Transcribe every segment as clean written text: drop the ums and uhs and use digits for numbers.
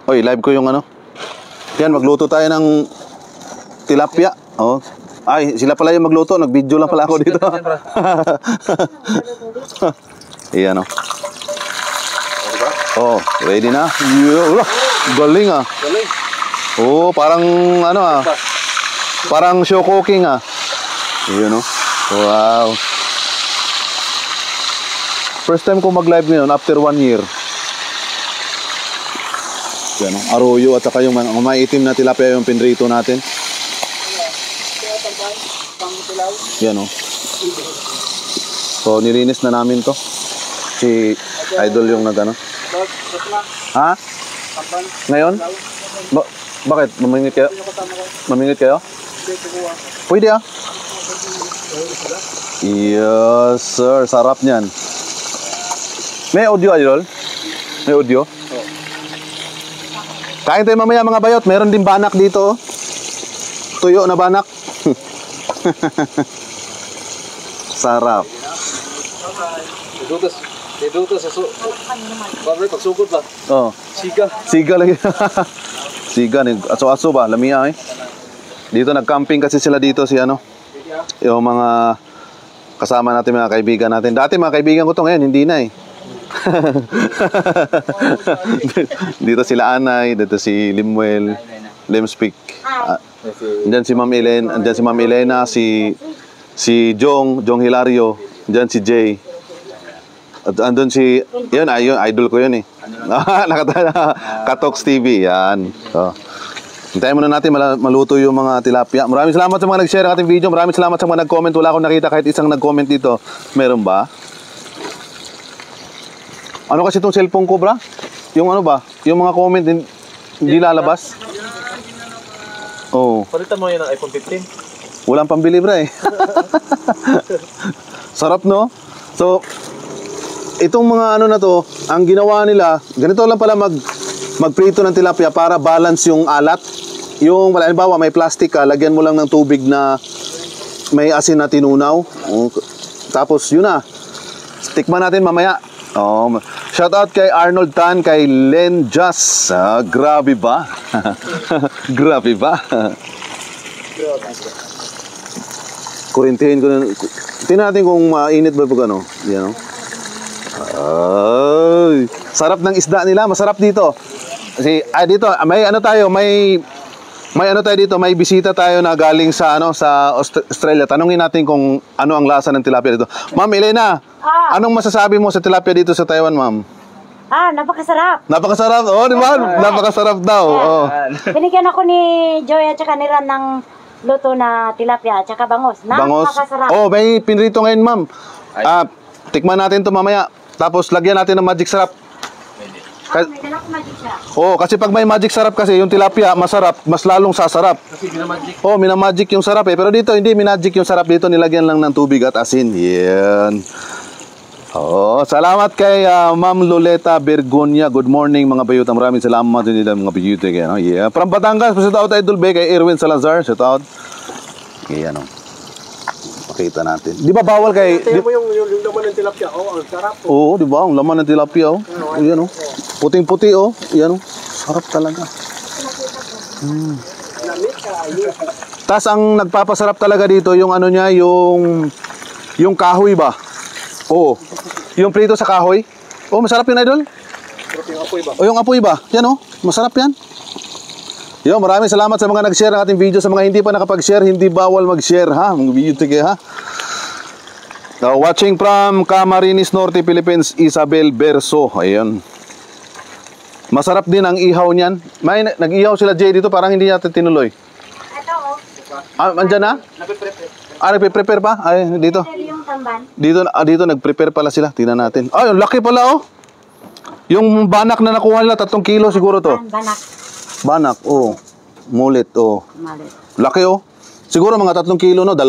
Oy, live ko yung ano. Yan, magluto tayo ng tilapia. Oh. Ay, sila pala yung magluto. Nag-video lang pala ako dito. Ayan, oh. Oh, ready na? Galing ah. Galing. Oh, parang ano ah. Parang show cooking ah. Ayan, oh. Wow. First time ko mag-live ngayon after 1 year. Yan, arroyo at saka yung maitim na tilapia yung pinrito natin. Yan, oh. So, nilinis na namin to. Si Idol yung nagano. Ha? Ngayon? Bakit? Mamingit kayo? Mamingit kayo? Pwede ah. Yes, sir. Sarap niyan. May audio, Idol? May audio? Kain tayo mamaya mga bayot. Meron din banak dito. Tuyo na banak. Sarap. Dito sa pagsugod ba? Oh. Siga. Siga lagi. Siga ni aso-aso ba? Lamia eh. Dito nag-camping kasi sila dito si ano. Yung mga kasama natin mga kaibigan natin. Dati mga kaibigan ko to, ngayon hindi na eh. Dito sila Anay, dito si Limuel, Lemspeak. Diyan si Ma'am Elena, diyan si Ma'am Elena, si Jong Hilario, diyan si Jay. At andun si, yun, idol ko yun eh. Katox TV, yan. So, hintayin muna natin maluto yung mga tilapia. Maraming salamat sa mga nag-share ng ating video. Maraming salamat sa mga nag-comment. Wala akong nakita kahit isang nag-comment dito. Meron ba? Ano kasi itong cellphone ko, bra? Yung ano ba? Yung mga comment hindi lalabas? Oo. Palitan mo yan ng iPhone 15. Walang pambili, bra eh. Sarap, no? So, itong mga ano na to, ang ginawa nila, ganito lang pala magprito ng tilapia para balance yung alat. Yung, halimbawa, may plastic ka, lagyan mo lang ng tubig na may asin na tinunaw. Tapos, yun na. Tikman natin mamaya. Oh, shout out kay Arnold Tan, kay Len Just. Grabe ba? Grabe ba? Kurintihin ko na. Tingnan natin kung mainit ba pag ano. Yan, ay, sarap ng isda nila, masarap dito. Kasi dito may ano tayo, may ano tayo dito, may bisita tayo na galing sa ano sa Australia. Tanungin natin kung ano ang lasa ng tilapia dito. Ma'am Elena, anong masasabi mo sa tilapia dito sa Taiwan, ma'am? Napakasarap. Napakasarap. Oh, di ba? Napakasarap daw. Oh. Binigyan ako ni Joy at saka ni Ran ng luto na tilapia at saka bangos. Napakasarap. Oh, may pinrito ngayon, ma'am. Tikman natin 'to mamaya. Tapos lagyan natin ng magic sarap. May dala ko magic sarap. Oh, kasi pag may magic sarap kasi yung tilapia masarap, mas lalong sasarap. Kasi minamagic. Oh, minamagic yung sarap eh. Pero dito hindi minagic yung sarap, dito nilagyan lang ng tubig at asin. Yan. Oh, salamat kay Ma'am Loleta Bergonia. Good morning mga bayutan. Maraming salamat din nila mga bayutan kay ano. Yeah. From Batangas, shout out Idol Be kay Erwin Salazar. Shout out. Okay, ano. Pakita natin. Di ba bawal kay Tingnan mo yung laman ng tilapia. Oh, ang sarap. Oo, di ba? Ang laman ng tilapia oh. Ayan oh. Puting-puti oh. Ayan oh. Sarap talaga. Tas ang nagpapasarap talaga dito yung ano niya, yung kahoy ba? Oo. Yung prito sa kahoy. Oh, masarap yun, Idol. Yung apoy ba? O yung apoy ba? Yan oh. Masarap yan. Yo, maraming salamat sa mga nag-share ng ating video. Sa mga hindi pa nakapag-share, hindi bawal mag-share ha. Mga video tige ha. Now, watching from Camarines Norte, Philippines, Isabel Berso. Ayun. Masarap din ang ihaw niyan. May nag-ihaw sila Jay dito, parang hindi natin tinuloy. Ito oh. Andyan na? Nagpe-prepare pa? Ay, dito. Yung tamban. Dito nag-prepare pala sila. Tingnan natin. Ay, yung laki pala oh. Yung banak na nakuha nila, 3 kilo siguro to. Banak. Banak, oh. Mulit, oh. Malit. Laki, oh. Siguro mga 3 kilo, no? 2.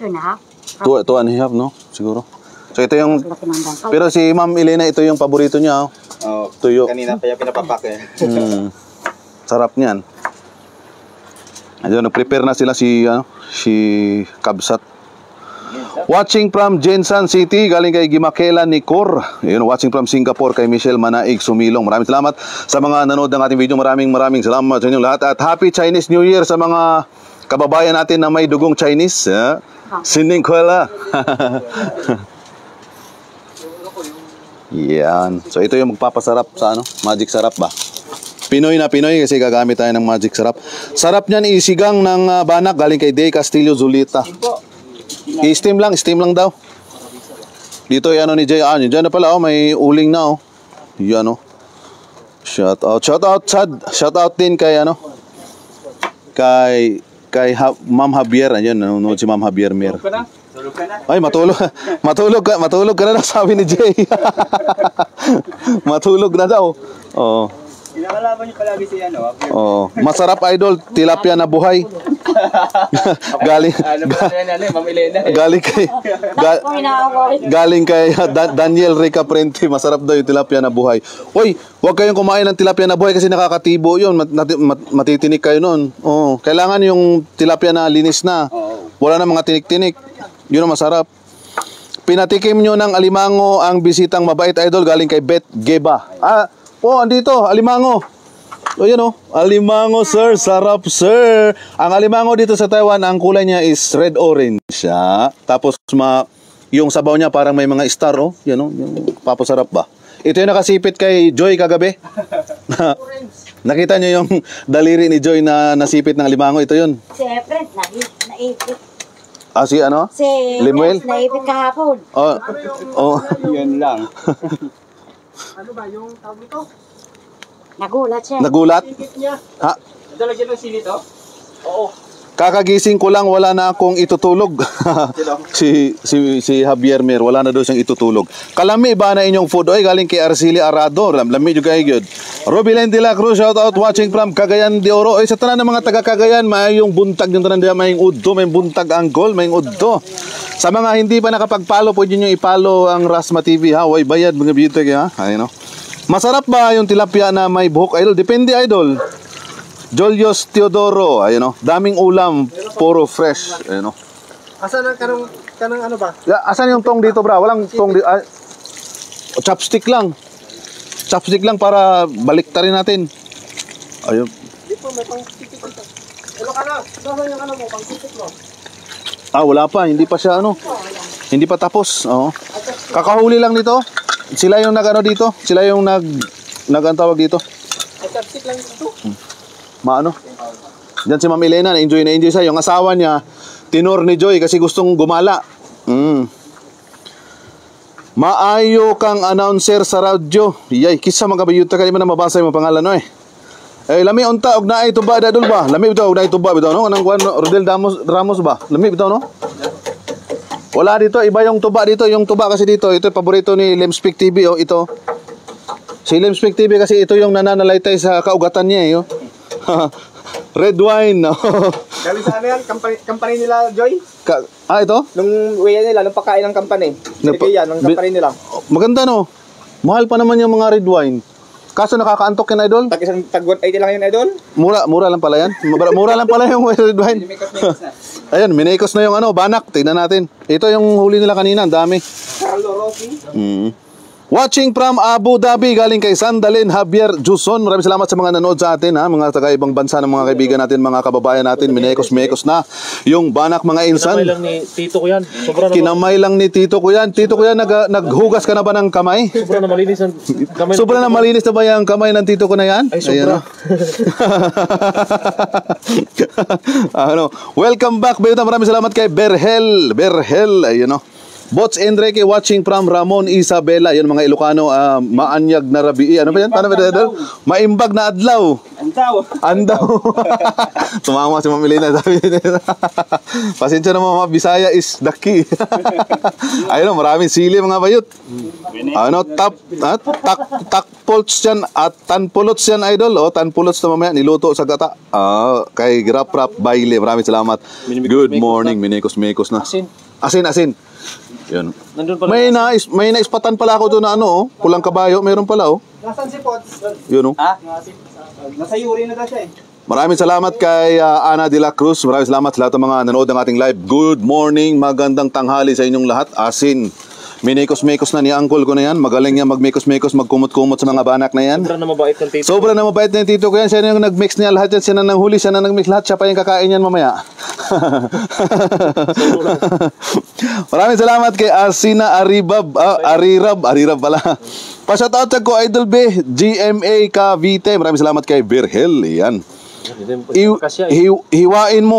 2.5. 2.5, no? Siguro. So, ito yung... Pero si Ma'am Elena, ito yung paborito niya, oh. Oh, tuyo. kanina pa yung pinapapak eh. Sarap niyan. Ayun, nag-prepare na sila si Kabsat. Watching from Jensan City, galing kay Gimakela Nicor. Yun, watching from Singapore kay Michelle Manaig Sumilong. Maraming salamat sa mga nanood ng ating video. Maraming salamat sa inyong lahat. At Happy Chinese New Year sa mga kababayan natin na may dugong Chinese. Sining Kuala. Yan. So ito yung magpapasarap sa magic sarap ba? Pinoy na Pinoy kasi gagamit tayo ng magic sarap. Sarap niyan isigang ng banak galing kay Day Castillo Zulita. I-steam lang daw. Dito yung ni Jay. Diyan na pala may uling na Yan Shout out Chad. Shout out din kay kay Ma'am Javier. Ayun, nanonood si Ma'am Javier Mir. Tulog ka na? Ay, matulog ka na sabi ni Jay. Matulog na daw. Oo. Inakalaban niyo palagi si Oo. Masarap idol, tilapia na buhay. galing Ma'am Elena. Galing kay Daniel Rica Prenti. Masarap daw yung tilapia na buhay. Uy, huwag kayong kumain ng tilapia na buhay kasi nakakatibo yun. Matitinik kayo noon. Oo. Kailangan yung tilapia na linis na. Wala na mga tinik-tinik. Yun ang masarap. Pinatikim nyo ng alimango ang bisitang mabait idol galing kay Beth Geba. Andito, alimango. Yun alimango sir, sarap sir. Ang alimango dito sa Taiwan, ang kulay niya is red-orange siya. Tapos yung sabaw niya parang may mga star Yan yung papasarap ba. Ito yung nakasipit kay Joy kagabi. Nakita niyo yung daliri ni Joy na nasipit ng alimango, ito yun. Si Efren, naipit. Si Si Limuel? naipit kahapon. Yan lang. Ano ba yung tawag nito? Nagulat siya. Nagulat? Tikit niya. Ha? Dalagyan ng sili to? Oo. Kakagising ko lang, wala na akong itutulog. si Javier Mir, wala na daw siyang itutulog. Kalami ba na inyong food? Oy, galing kay Arceli Arado. Lami juga good. Robilen de la Cruz, shout out watching from Cagayan de Oro. Oy, sa tanan ng mga taga Cagayan, may yung buntag yung tanan diyan, may udto, may buntag anggol, may udto. Sa mga hindi pa nakapag-follow, pwede nyo i-follow ang Rasma TV ha. Way bayad mga beauty ha. Ayun Masarap ba yung tilapia na may buhok idol? Depende idol. Julius Teodoro, ayun daming ulam, puro fresh, ayun Asan ang kanang ano ba? Asan yung tong dito bra? Walang tong chopstick lang. Chopstick lang para baliktarin natin. Ayun. Dito may pang-tikit dito. Ano ka na? Saan yung ano mo, pang-tikit mo? Wala pa, hindi pa siya hindi pa tapos. Kakahuli lang dito. Sila yung dito. Sila yung nag-antawag dito. Chopstick lang dito. Diyan si Ma'am Elena, na-enjoy siya. Yung asawa niya, tinor ni Joy kasi gustong gumala. Maayo kang announcer sa radyo. Yay, kisa mga bayuta kayo man mabasa yung pangalan lami unta og naay tuba dadul ba? Lami bitaw og naay tuba bitaw Anong Rodel Ramos ba? Lami bitaw Wala dito, iba yung tuba dito. Yung tuba kasi dito, ito yung paborito ni Lemspik TV ito. Si Lemspik TV kasi ito yung nananalaytay sa kaugatan niya Red wine. Galing sa yan? Company nila, Joy? Ito? Nung way nila, nung pagkain ng company. Sige yan, ng company nila. Maganda Mahal pa naman yung mga red wine. Kaso nakakaantok yan idol. Tag 180 lang yan, idol? Mura lang pala yan. Mura lang pala yung red wine. Ayun, minekos na yung banak. Tignan natin. Ito yung huli nila kanina, ang dami. Carlo Rossi. Watching from Abu Dhabi, galing kay Sandalin Javier Juson. Maraming salamat sa mga nanood sa atin mga taga-ibang bansa ng mga kaibigan natin, mga kababayan natin. Minekos na yung banak mga insan. Kinamay lang ni Tito ko yan. Kinamay lang ni Tito ko yan. Tito ko yan, naghugas ka na ba ng kamay? Sobra na malinis ang kamay. Sobra na malinis na ba yung kamay ng Tito ko na yan? Ay, sobra. Welcome back, Bayuta. Maraming salamat kay Berhel. Ayun Bots Enrique watching from Ramon Isabela. Yan mga Ilocano, maanyag na rabi. Ano ba yan? Paano ba yan? Maimbag na adlaw. Andaw. Tumama si Ma'am Elena. Pasensya na mga Bisaya is the key. Ayun maraming sili mga bayut. Takpolts yan at tanpulots yan idol. Tanpulots na mamaya niluto sa gata. Kay Grap Baile. Maraming salamat. Good morning. Minekos na. Asin. Yun. May naispatan pala ako doon na pulang kabayo, meron pala Nasaan si Pots? Yun Nasa Yuri na daw siya Maraming salamat kay Ana de la Cruz. Maraming salamat sa lahat ng mga nanood ng ating live. Good morning, magandang tanghali sa inyong lahat. Asin, minikos-mekos na ni uncle ko na yan. Magaling niya magmekos-mekos, magkumot-kumot sa mga banak na yan. Sobrang na mabait ng tito. Sobrang na mabait na yung tito ko yan. Siya na yung nag-mix niya lahat yan. Siya na nanghuli, siya na nag-mix lahat. Siya pa yung kakain yan mamaya. Maraming salamat kay Asina Arirab pala. Pa-shoutout ko Idol B, GMA Cavite. Maraming salamat kay Virgel. Yan. Hiwain mo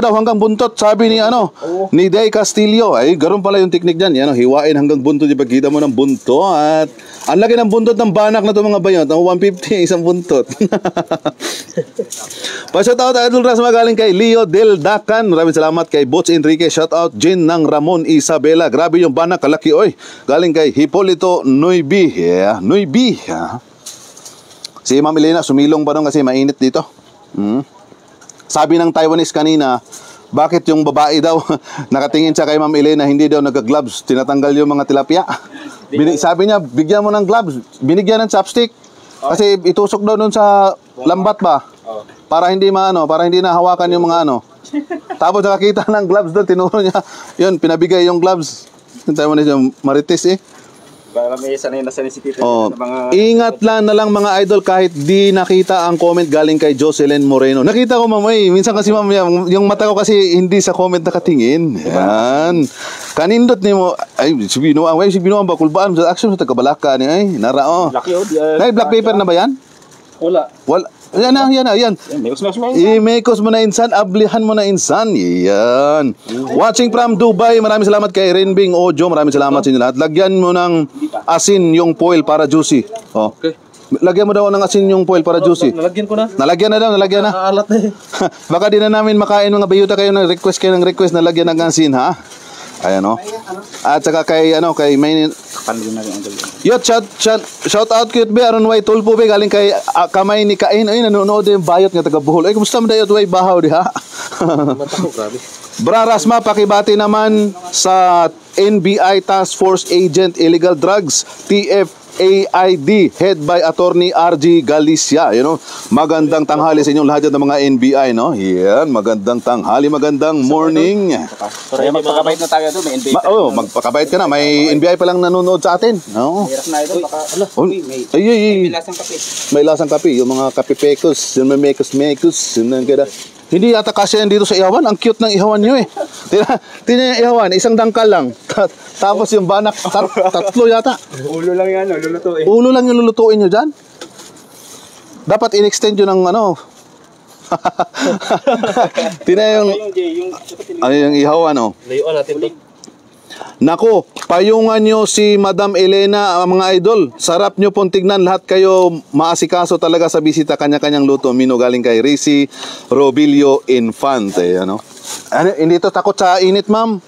daw hanggang buntot, sabi ni ni Day Castillo. Ay, ganoon pala yung technique diyan. Yan, hiwain hanggang buntot, ipagkita mo ng buntot. Ang laki ng buntot ng banak na to mga bayot. Ang 150 isang buntot. Pa-shoutout Idol Ras magaling kay Leo Del Dacan. Maraming salamat kay Bots Enrique. Shoutout Jin ng Ramon Isabela. Grabe yung banak, kalaki oy. Galing kay Hipolito Noybi. Yeah, Noybi. Yeah. Si Ma'am Elena, sumilong pa doon kasi mainit dito. Sabi ng Taiwanese kanina, bakit yung babae daw, nakatingin siya kay Ma'am Elena, hindi daw nag-gloves, tinatanggal yung mga tilapia. Sabi niya, bigyan mo ng gloves, binigyan ng chopstick. Kasi itusok daw doon sa lambat ba? Para hindi para hindi nahawakan yung mga Tapos nakakita ng gloves doon, tinuro niya. Yun, pinabigay yung gloves. Yung Taiwanese yung marites eh. Para may sanay na sanay si tito. Ingat lang na lang mga idol kahit di nakita ang comment galing kay Jocelyn Moreno. Nakita ko mamay, minsan kasi mamaya, yung mata ko kasi hindi sa comment nakatingin. Yan. Kanindot ni mo, ay, si Binuang ba, kulbaan sa action sa Tagabalaka ni, ay, narao. Ay, black paper na ba yan? Wala. Yan. I-mekos mo na insan, ablihan mo na insan. Yan. Watching from Dubai, maraming salamat kay Renbing Ojo. Maraming salamat sa inyo lahat. Lagyan mo ng asin yung foil para juicy. Okay. Lagyan mo daw ng asin yung foil para juicy. Nalagyan ko na. Nalagyan na. Naalat na eh. Baka di na namin makain mga bayuta kayo ng request na lagyan ng asin ha. Ayan o. At saka kay may Yot, shout out cute be aron way tulpo be galing kay kamay ni Kain. Ay nanonood yung bayot nga taga Bohol. Ay kumusta man dayot way bahaw diha. Bra Rasma pakibati naman sa NBI Task Force Agent Illegal Drugs TFAID head by Attorney RG Galicia, magandang tanghali sa inyong lahat ng mga NBI, no? Yan, magandang tanghali, magandang morning. Pero magpakabait na tayo doon, may NBI. Magpakabait ka na, may NBI pa lang nanonood sa atin. No? Hirap na ito, baka may lasang kape. May lasang kape, yung mga kape-pekos, yung may mekos-mekos, yung mga hindi yata kasi yan dito sa ihawan. Ang cute ng ihawan nyo eh. Tina yung ihawan, isang dangkal lang. Tapos yung banak, tatlo yata. Ulo lang yan, lulutuin. Ulo lang yung lulutuin nyo dyan. Dapat in-extend yun ng Tina yung ihawan Layuan natin ito. Nako, payungan nyo si Madam Elena, mga idol. Sarap nyo pong tignan. Lahat kayo maasikaso talaga sa bisita. Kanya-kanyang luto. Mino galing kay Rizzy Robilio Infante. Hindi to takot sa init, ma'am.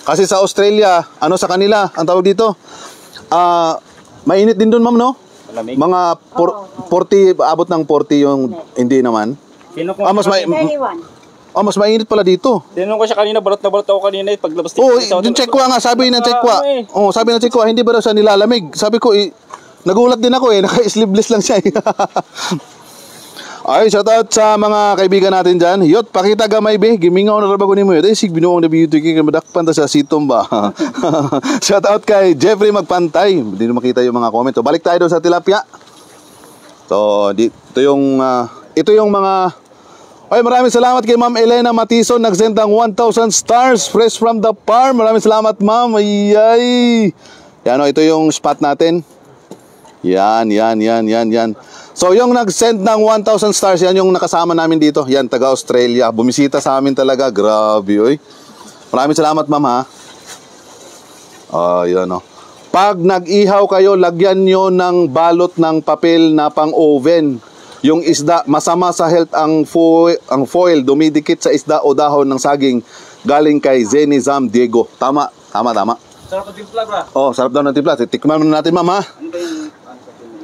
Kasi sa Australia, sa kanila, ang tawag dito, mainit din doon, ma'am, no? Malamig. Mga 40, abot ng 40 yung hindi naman. Mas mainit pala dito. Tinanong ko siya kanina, balot na balot ako kanina paglabas dito. Yung checkwa nga, sabi ng checkwa. Sabi ng checkwa, hindi ba daw siya nilalamig? Sabi ko, nagulat din ako naka-sleeveless lang siya. Ay, shoutout sa mga kaibigan natin dyan. Yot, pakita gamay be, gimingaw na rabago ni mo yun. Ay, sigbinuong na beauty kaya madakpan ta sa sitom ba. Shoutout kay Jeffrey Magpantay. Hindi na makita yung mga comment. Balik tayo doon sa tilapia. So, ito yung mga... Ay, maraming salamat kay Ma'am Elena Matison. Nag-send ng 1,000 stars fresh from the farm. Maraming salamat, ma'am. Ay. Yan ito yung spot natin. Yan. So, yung nag-send ng 1,000 stars, yan yung nakasama namin dito. Yan, taga Australia. Bumisita sa amin talaga. Grabe, oy. Maraming salamat, ma'am, ha. Yan, Pag nag-ihaw kayo, lagyan nyo ng balot ng papel na pang-oven. Yung isda, masama sa health ang foil, dumidikit sa isda o dahon ng saging galing kay Zenizam Diego. Tama. Sarap ng timpla, bra. Sarap daw ng timpla. Tikman na natin, ma'am, ha?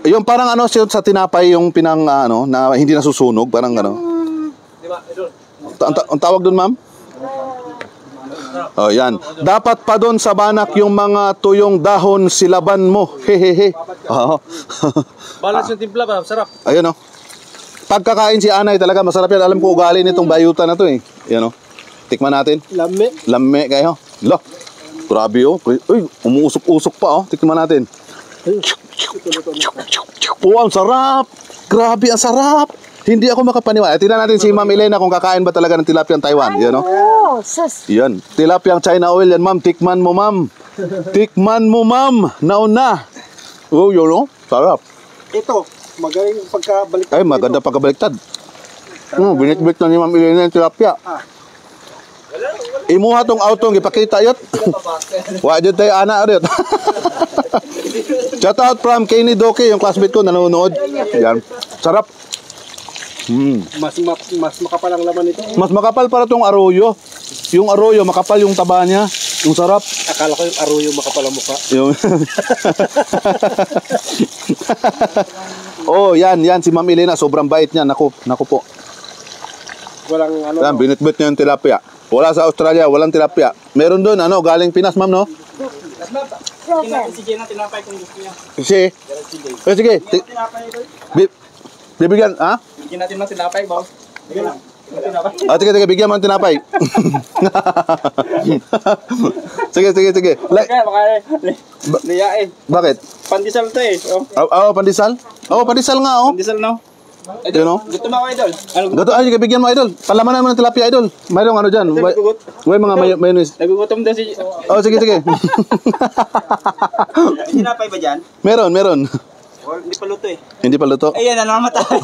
Yung parang sa tinapay, yung na hindi nasusunog, parang Diba, idol? Ang tawag doon, ma'am? Yan. Dapat pa doon sa banak yung mga tuyong dahon silaban mo. Hehehe. Balance yung timpla, bra. Sarap. Ayun, pagkakain si Anay talaga masarap yan. Alam ko ugali nitong bayutan na to eh. Yan o. Tikman natin. Lami. Lame kayo. Lo. Grabe oh. Uy, umuusok-usok pa oh. Tikman natin. Oh, ang sarap. Grabe, ang sarap. Hindi ako makapaniwala. Tingnan natin si Ma'am Elena kung kakain ba talaga ng tilapia Taiwan. Yan oh. Oh, sus. Yan. Tilapia China oil yan, ma'am. Tikman mo, ma'am. Tikman mo, ma'am. Nauna. Oh, yun oh. Sarap. Ito, magaling pagkabalik. Ay, maganda pagkabaliktad. Binit-bit na ni Ma'am Elena yung tilapia. Imuha tong auto, ipakita yun. Wala dyan tayo, ana, rin. Shout out from Kenny Doke, yung classmate ko, nanonood. Yan. Sarap. Mas makapal ang laman ito. Mas makapal para tong arroyo. Yung arroyo, makapal yung taba niya. Yung sarap. Akala ko yung arroyo makapal ang mukha. Yung... oh, yan si Ma'am Elena, sobrang bait niya. Naku po. Walang ano. Yan, binitbit niya yung tilapia. Wala sa Australia, walang tilapia. Meron doon, galing Pinas, ma'am, no? Frozen. Si Jenna, tinapay kung gusto niya. Sige. Sige. Tinapay ito. Bibigyan, ha? Bigyan natin ng tinapay, boss. Bigyan lang. Tinapay. Sige, bigyan mo ng tinapay. sige. Baka, liyain. Bakit? Pandesal to eh. Pandesal? Pandesal nga, Pandesal, no? Yun, no? Gusto mo ako, idol? Ano gusto? Gato, sige, bigyan mo, idol. Palamanan mo ng tilapia, idol. Mayroong ano dyan. Nagugut. Mga mayonnaise. Nagugutom daw si... Sige. Tinapay ba dyan? Meron. Hindi pa luto eh. Hindi pa luto. Ayan, nanamatay.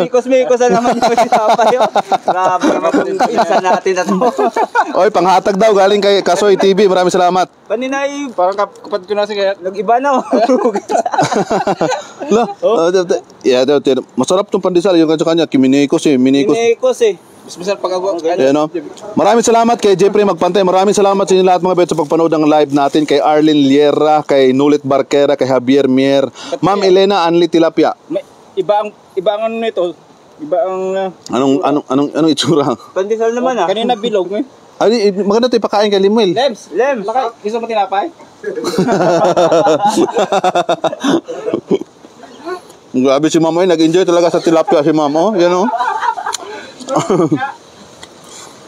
Mikos naman yung tinapay. Grabe naman kung isa natin na to. Oy, panghatag daw galing kay Kasoy TV. Maraming salamat. Paninay, parang kapatid ko na sige, nag-iba na. Masarap tong pandesal yung kanya Minikos eh. Minikos eh. Mas masarap pag-agawa. Maraming salamat kay Jeffrey Magpantay. Maraming salamat sa inyo lahat mga bet sa pagpanood ng live natin. Kay Arlene Liera, kay Nulit Barquera, kay Javier Mier, Ma'am Elena Anli Tilapia. Iba ang ano nito. Iba ang... Anong itsura? Pandesal naman ah. Kanina bilog eh. Ay, maganda ito ipakain kay Limuel. Lems. Gusto mo tinapay? Grabe si Ma'am, nag-enjoy talaga sa tilapia si Ma'am. Oh, yan oh.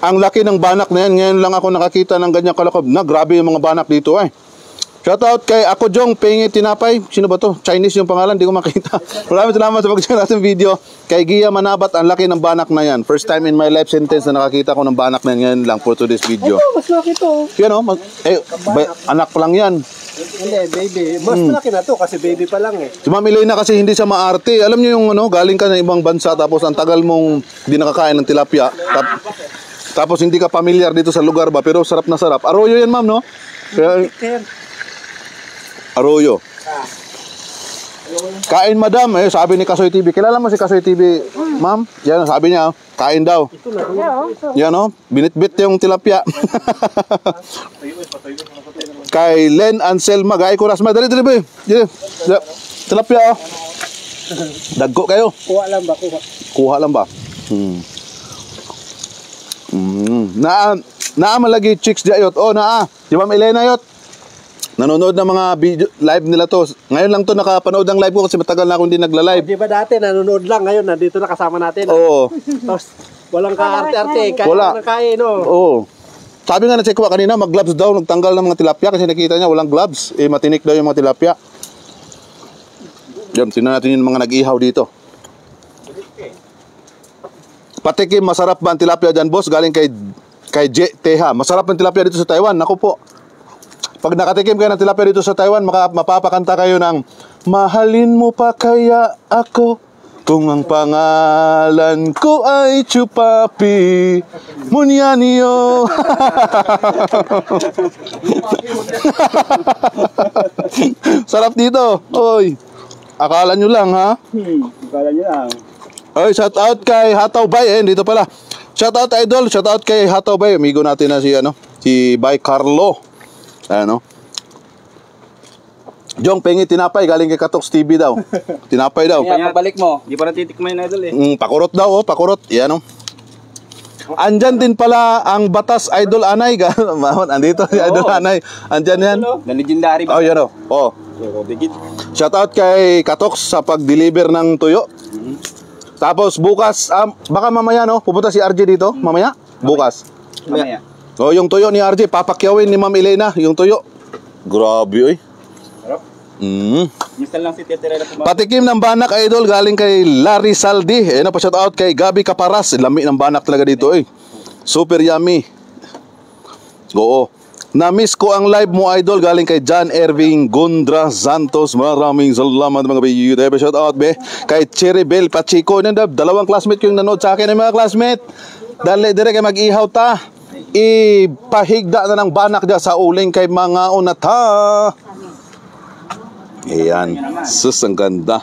Ang laki ng banak na yan. Ngayon lang ako nakakita ng ganyan kalakob na. Grabe yung mga banak dito eh. Shoutout kay Ako Jong Pengi Tinapay. Sino ba to? Chinese yung pangalan, di ko makita. Maraming salamat sa pag-share natin video. Kay Gia Manabat, ang laki ng banak na yan. First time in my life sentence na nakakita ko ng banak na yan. Ngayon lang for today's video. Mas laki to. Yan o, anak lang yan. Hindi, baby. Mas malaki na to kasi baby pa lang eh. Si Ma'am Elena kasi hindi siya maarte. Alam niyo yung galing ka ng ibang bansa tapos ang tagal mong di nakakain ng tilapia. Tapos hindi ka familiar dito sa lugar ba, pero sarap na sarap. Arroyo yan, ma'am, no? Kaya, arroyo. Kain, madam. Sabi ni Kasoy TV. Kilala mo si Kasoy TV, ma'am? Yan, sabi niya, kain daw. Yan, no? Binit-bit yung tilapia. Kay Len Anselma, gaya ko rasma. Dali, boy. Tilapia, oh. Dagko kayo. Kuha lang ba? Kuha lang ba? Malagi chicks diayot. Si Ma'am Elena yot. Nanonood ng mga video live nila to. Ngayon lang to nakapanood ng live ko kasi matagal na akong hindi nagla-live. Di ba dati nanonood lang, ngayon nandito na kasama natin. Oo. Tapos walang kaarte-arte, Wala. kain no. Oo. Sabi nga na check ko kanina, mag-gloves daw, nagtanggal ng mga tilapia kasi nakita niya walang gloves. Matinik daw yung mga tilapia. Yan, tingnan natin yung mga nag-ihaw dito. Patikim, masarap ba ang tilapia dyan, boss? Galing kay J. Teha. Masarap ang tilapia dito sa Taiwan. Naku po. Pag nakatikim kayo ng tilapia dito sa Taiwan, mapapakanta kayo ng mahalin mo pa kaya ako kung ang pangalan ko ay Chupapi Munyanio. Sarap dito. Oy. Akala nyo lang, ha? Akala nyo lang. Oy, shout out kay Hataw Bay, dito pala. Shout out idol, shout out kay Hataw Bay. Amigo natin na si Bay Carlo. Jong Pengi Tinapay galing kay Katox TV daw. Tinapay daw. Kaya pabalik mo. Di pa natitikman yun, idol eh. Pakurot daw, pakurot. Yan Andyan din pala ang Batas Idol Anay. Andito si Idol Anay. Andyan yan. The legendary ba? Yan Shout out kay Katox sa pag-deliver ng tuyo. Tapos bukas, baka mamaya no, pupunta si RJ dito, mamaya? Bukas. Mamaya. Oh, yung tuyo ni RJ, papakyawin ni Ma'am Elena, yung tuyo. Grabe, oy. Sarap. Mm. Minsan lang si Tetere na pumakas. Patikim ng banak, idol, galing kay Larry Saldi. Eh, pa-shout out kay Gabi Caparas. Lami ng banak talaga dito, eh. Super yummy. Oo. Na-miss ko ang live mo, idol, galing kay John Erving Gondra Santos. Maraming salamat mga bayi. Shout out, be. Kay Cherry Bell Pachico. Dalawang classmate ko yung nanood sa akin, mga classmate. Dali, dire kay mag-ihaw ta. Ipahigda na ng banak dyan sa uling kay mga unata. Ayan. Sus, ang ganda.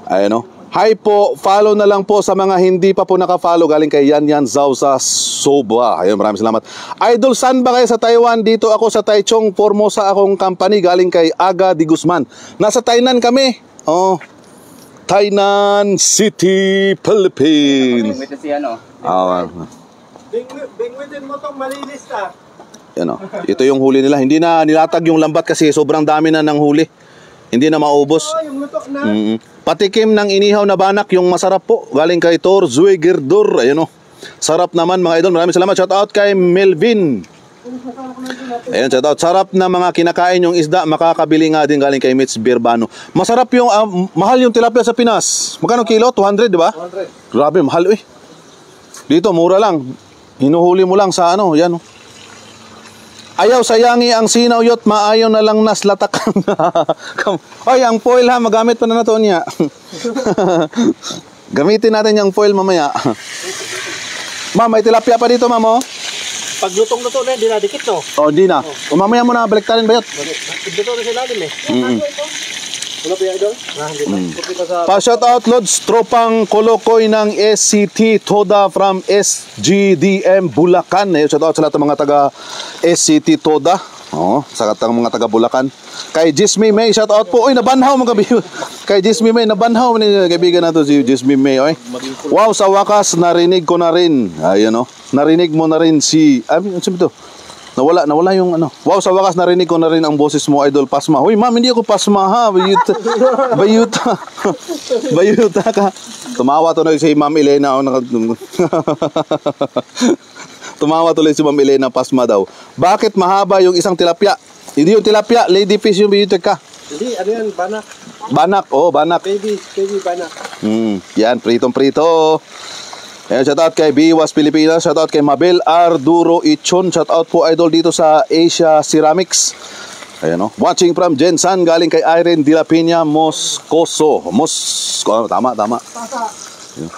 Ayan, o. Hi po, follow na lang po sa mga hindi pa po naka-follow galing kay Yan Yan Zhao sa Soba. Ayun, maraming salamat. Idol, saan ba kayo sa Taiwan? Dito ako sa Taichung, Formosa akong company galing kay Aga Di Guzman. Nasa Tainan kami. Oh, Tainan City, Philippines. Wait na si ano. Bingwitin mo tong malinis na. Yan, oh. Ito yung huli nila. Hindi na nilatag yung lambat kasi sobrang dami na ng huli. Hindi na maubos. Yung lutok na. Patikim ng inihaw na banak, yung masarap po. Galing kay Tor Zuigerdor. Ayun, oh. Sarap naman mga idol. Maraming salamat. Shout out kay Melvin. Ayun, shout out. Sarap na mga kinakain yung isda. Makakabili nga din galing kay Mitch Birbano. Masarap yung, mahal yung tilapia sa Pinas. Magkano kilo? 200, di ba? 200. Grabe, mahal, eh. Dito, mura lang. Hinuhuli mo lang sa ano, yan, oh. Ayaw sayangi ang sinaw yot, maayaw na lang naslatak. Oy, ang foil ha, magamit pa na to niya. Gamitin natin yung foil mamaya. Ma'am, may tilapia pa dito, ma'am, oh. Pag lutong na to na, hindi na dikit to. Oh, di na. O, mamaya mo na baliktarin ba yot? Dito na sila din eh. Wala pa yung idol? Hindi pa. Pa-shout out, Lods, tropang kolokoy ng SCT Toda from SGDM Bulacan. Shout out sa lahat ng mga taga SCT Toda. Oh, sa lahat ng mga taga Bulacan. Kay Jismi May, shout out po. Uy, nabanhaw mga kaibigan. Kay Jismi May, nabanhaw ni kaibigan nato si Jismi May. Oy. Wow, sa wakas, narinig ko na rin. Ayun, oh. Narinig mo na rin si... ano sabi to? Nawala yung ano. Wow, sa wakas narinig ko na rin ang boses mo, Idol Pasma. Hoy, ma'am, hindi ako Pasma ha. Bayuta. Bayuta ka. Tumawa tuloy si Ma'am Elena. Tumawa tuloy si Ma'am Elena Pasma daw. Bakit mahaba yung isang tilapia? Hindi yung tilapia, ladyfish yung bayuta ka. Hindi, ano yan, banak. Banak, oh, banak. Baby banak. Yan, pritong-prito. Ayan, shoutout kay Biwas Pilipinas, shoutout kay Mabel Arduro Ichon, shoutout po idol dito sa Asia Ceramics. Ayan, oh. Watching from Jensan, galing kay Irene De La Pina Moscoso. Tama.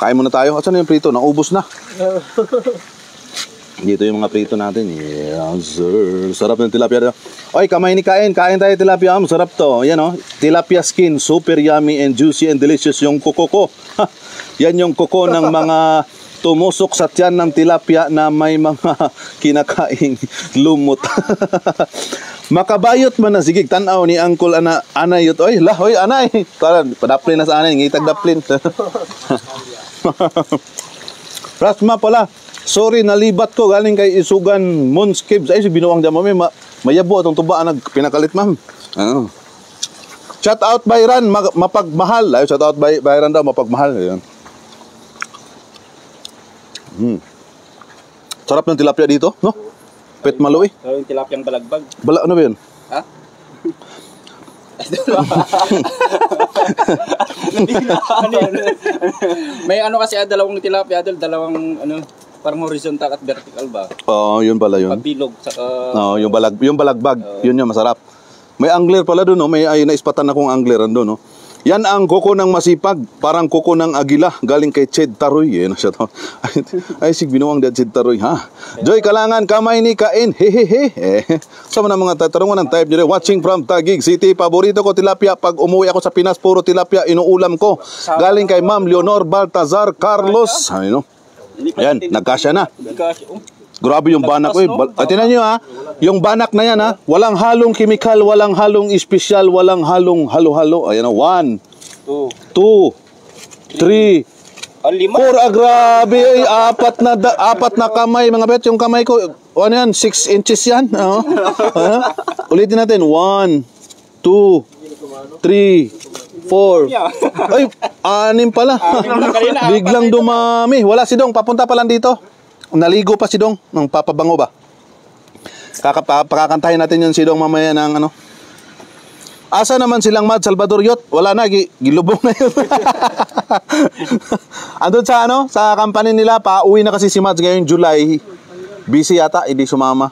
Kain muna tayo. At saan yung prito? Naubos na. Dito yung mga prito natin. Yeah, sir. Sarap ng tilapia. Oy, kamay ni Kain. Kain tayo tilapia. Sarap to. Ayan, oh. Tilapia skin. Super yummy and juicy and delicious yung kuko ko. Yan yung kuko ng mga tumusok sa tiyan ng tilapia na may mga kinakaing lumot. Makabayot man na sigig tanaw ni Uncle Anay yut. Oy, hoy Anay. Tara, padaplin na sa Anay, ngitag daplin. Rasma pala. Sorry, nalibat ko galing kay Isugan Mons Caves. Ay, si binuwang dyan mami, mayabo atong tubaan pinakalit ma'am. Ano? Shout out Bayran, mapagmahal. Ay, shout out Bayran daw, mapagmahal. Ayun. Sarap ng tilapia dito, no? Pet malo eh. Yung tilapyang balagbag. Ano ba yun? Ha? May ano kasi dalawang tilapia, dalawang ano, parang horizontal at vertical ba? Oo, yun pala yun. Pagbilog saka yung balagbag, yun yung masarap. May angler pala doon, no? May naispatan akong angler doon, no? Yan ang kuko ng masipag, parang kuko ng agila, galing kay Ched Taroy. Yan siya to. Ay, sig binuwang dyan Ched Taroy, ha? Joy Kalangan, kamay ni Kain, hehehe. Sama na mga tatarungan ng type nyo. Watching from Taguig City, paborito ko tilapia. Pag umuwi ako sa Pinas, puro tilapia, inuulam ko. Galing kay Ma'am Leonor Baltazar Carlos. Ay, no? Yan, nagkasya na. Grabe yung banak ko. Tingnan nyo ha, yung banak na yan ha, walang halong chemical, walang halong espesyal, walang halong halo-halo. Ayan o, 1, 2, 3, 4. Grabe, ay, apat na kamay mga bet. Yung kamay ko, ano yan, 6 inches yan. Ulitin natin, 1, 2, 3, 4. Ay, 6 pala. Biglang dumami. Wala si Dong, papunta pa lang dito. Naligo pa si Dong, nang papabango ba? Pakakantahin natin yung si Dong mamaya ng ano. Asa naman silang Mad Salvador Yacht? Wala na, gilubong na yun. Andun sa ano, sa company nila, pauwi na kasi si Mads ngayong July. Busy yata, hindi sumama.